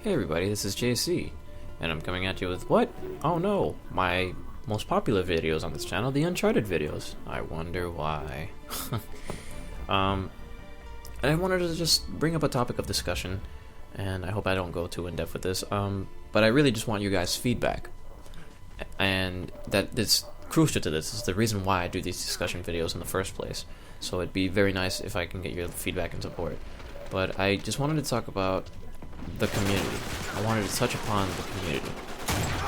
Hey everybody, this is JC, and I'm coming at you with what? Oh no, my most popular videos on this channel, the Uncharted videos. I wonder why. And I wanted to just bring up a topic of discussion, and I hope I don't go too in-depth with this, but I really just want you guys' feedback. And that it's crucial to this. It's the reason why I do these discussion videos in the first place. So it'd be very nice if I can get your feedback and support. But I just wanted to talk about the community. I wanted to touch upon the community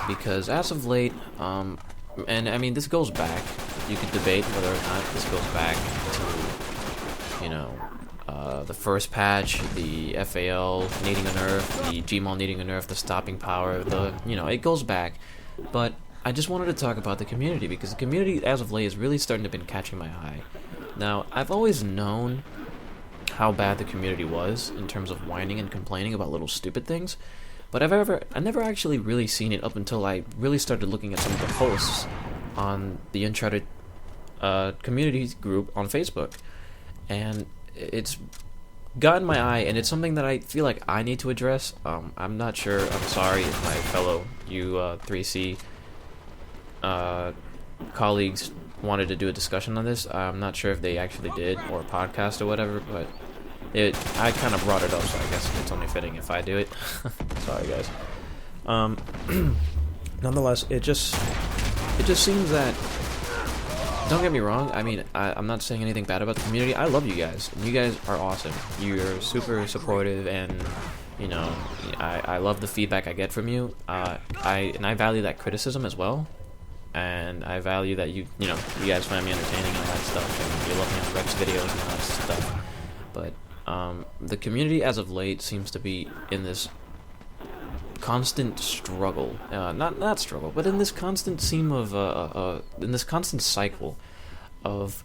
because as of late, and I mean this goes back. You could debate whether or not this goes back to, the first patch, the FAL needing a nerf, the Gmaul needing a nerf, the stopping power, it goes back. But I just wanted to talk about the community because the community as of late is really starting to been catching my eye. Now, I've always known how bad the community was in terms of whining and complaining about little stupid things, but I never actually really seen it up until I really started looking at some of the posts on the Uncharted community group on Facebook, and it's gotten my eye, and it's something that I feel like I need to address. I'm not sure. I'm sorry if my fellow U3C colleagues wanted to do a discussion on this. I'm not sure if they actually did, or a podcast or whatever, but I kind of brought it up, so I guess it's only fitting if I do it. Sorry, guys. Nonetheless, it just seems that, don't get me wrong, I mean, I'm not saying anything bad about the community. I love you guys. You guys are awesome. You're super supportive, and, I love the feedback I get from you. I value that criticism as well. And I value that you guys find me entertaining and all that stuff, and you're looking at Rex videos and all that stuff. But the community as of late seems to be in this constant struggle, not struggle, but in this constant in this constant cycle of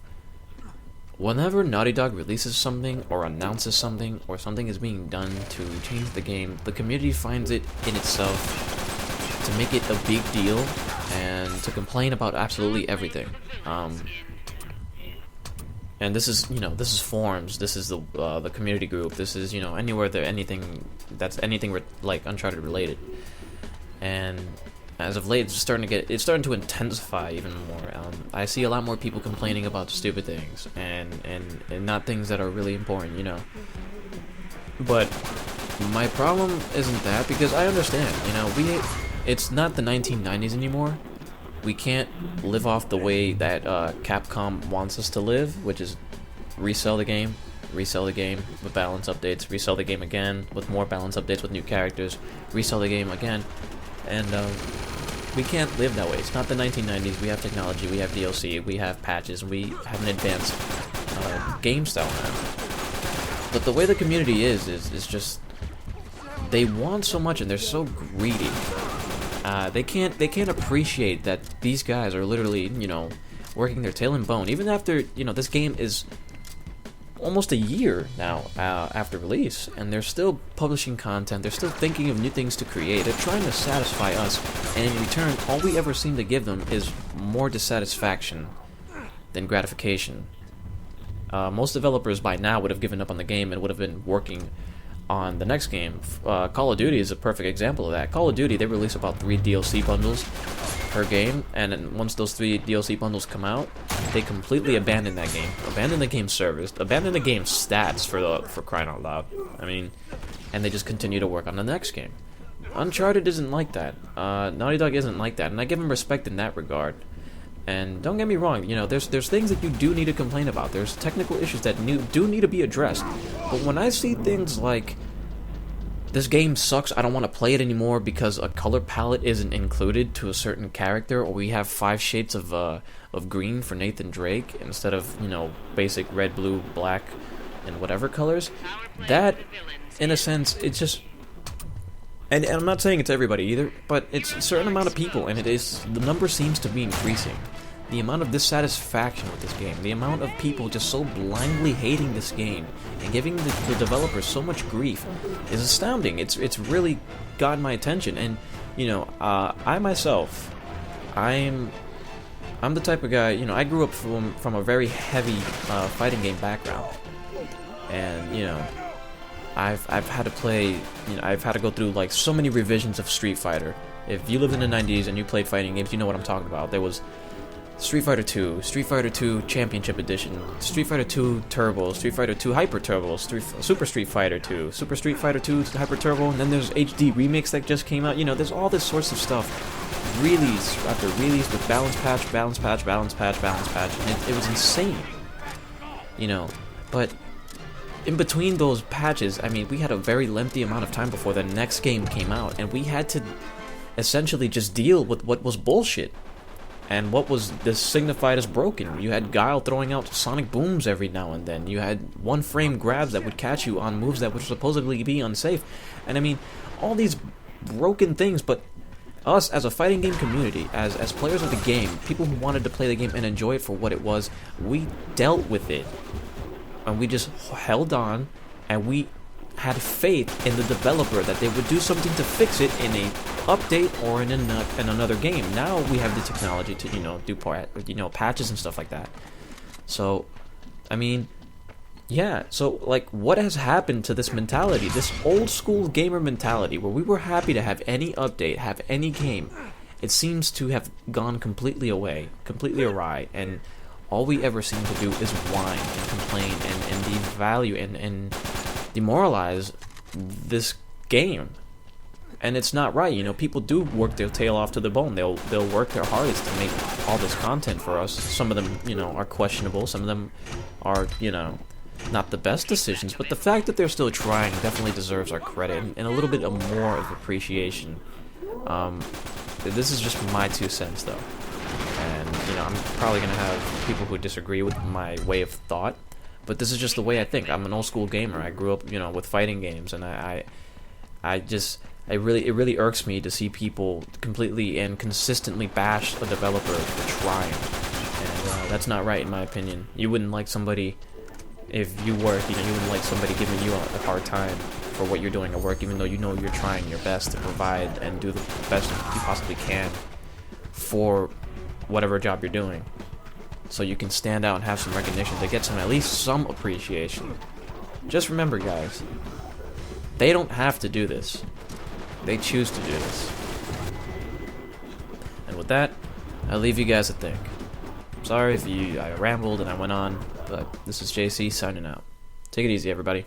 whenever Naughty Dog releases something or announces something or something is being done to change the game, the community finds it in itself to make it a big deal and to complain about absolutely everything. And this is forums. This is the community group. This is anywhere there anything like Uncharted related. And as of late, it's starting to intensify even more. I see a lot more people complaining about stupid things and not things that are really important. But my problem isn't that, because I understand. It's not the 1990s anymore. We can't live off the way that Capcom wants us to live, which is resell the game with balance updates, resell the game again with more balance updates with new characters, resell the game again, and we can't live that way. It's not the 1990s. We have technology, we have DLC, we have patches, we have an advanced game style now. But the way the community is just, they want so much and they're so greedy. They can't appreciate that these guys are literally, working their tail and bone. Even after, this game is almost a year now after release, and they're still publishing content, they're still thinking of new things to create, they're trying to satisfy us, and in return, all we ever seem to give them is more dissatisfaction than gratification. Most developers by now would have given up on the game and would have been working on the next game. Call of Duty is a perfect example of that. Call of Duty, they release about 3 DLC bundles per game, and then once those 3 DLC bundles come out, they completely abandon that game, abandon the game's servers, abandon the game's stats for crying out loud. I mean, and they just continue to work on the next game. Uncharted isn't like that. Naughty Dog isn't like that, and I give them respect in that regard. And don't get me wrong, there's things that you do need to complain about. There's technical issues that do need to be addressed. But when I see things like, this game sucks, I don't want to play it anymore because a color palette isn't included to a certain character, or we have 5 shades of green for Nathan Drake instead of, basic red, blue, black, and whatever colors, that, in a sense, it's just... And I'm not saying it's everybody either, but it's a certain amount of people, and the number seems to be increasing. The amount of dissatisfaction with this game, the amount of people just so blindly hating this game and giving the developers so much grief is astounding. It's really gotten my attention, and I myself, I'm the type of guy, I grew up from a very heavy fighting game background, and I've had to play, I've had to go through like so many revisions of Street Fighter. If you lived in the 90s and you played fighting games, you know what I'm talking about. There was Street Fighter 2, Street Fighter 2 Championship Edition, Street Fighter 2 Turbo, Street Fighter 2 Hyper Turbo, Super Street Fighter 2, Super Street Fighter 2 Hyper Turbo, and then there's HD Remix that just came out. There's all this sorts of stuff. Release after release with balance patch, balance patch, balance patch, balance patch, and it was insane. But in between those patches, I mean, we had a very lengthy amount of time before the next game came out, and we had to essentially just deal with what was bullshit and what was this signified as broken. You had Guile throwing out sonic booms every now and then. You had one-frame grabs that would catch you on moves that would supposedly be unsafe. And I mean, all these broken things, but us as a fighting game community, as players of the game, people who wanted to play the game and enjoy it for what it was, we dealt with it. And we just held on, and we had faith in the developer that they would do something to fix it in a update or in another game. Now we have the technology to do patches and stuff like that. So, I mean, yeah. So like, what has happened to this mentality, this old school gamer mentality, where we were happy to have any update, have any game? It seems to have gone completely away, completely awry, and all we ever seem to do is whine and complain and devalue and demoralize this game. And it's not right. People do work their tail off to the bone. They'll work their hardest to make all this content for us. Some of them, are questionable. Some of them are, not the best decisions. But the fact that they're still trying definitely deserves our credit and a little bit more of appreciation. This is just my 2 cents, though. And, I'm probably going to have people who disagree with my way of thought, but this is just the way I think. I'm an old school gamer. I grew up, with fighting games, and it really irks me to see people completely and consistently bash a developer for trying. And that's not right, in my opinion. You wouldn't like somebody, if you were, you wouldn't like somebody giving you a hard time for what you're doing at work, even though you're trying your best to provide and do the best you possibly can for whatever job you're doing, so you can stand out and have some recognition, to get at least some appreciation. Just remember, guys, they don't have to do this. They choose to do this. And with that, I'll leave you guys to think. Sorry if I rambled and I went on, but this is JC signing out. Take it easy, everybody.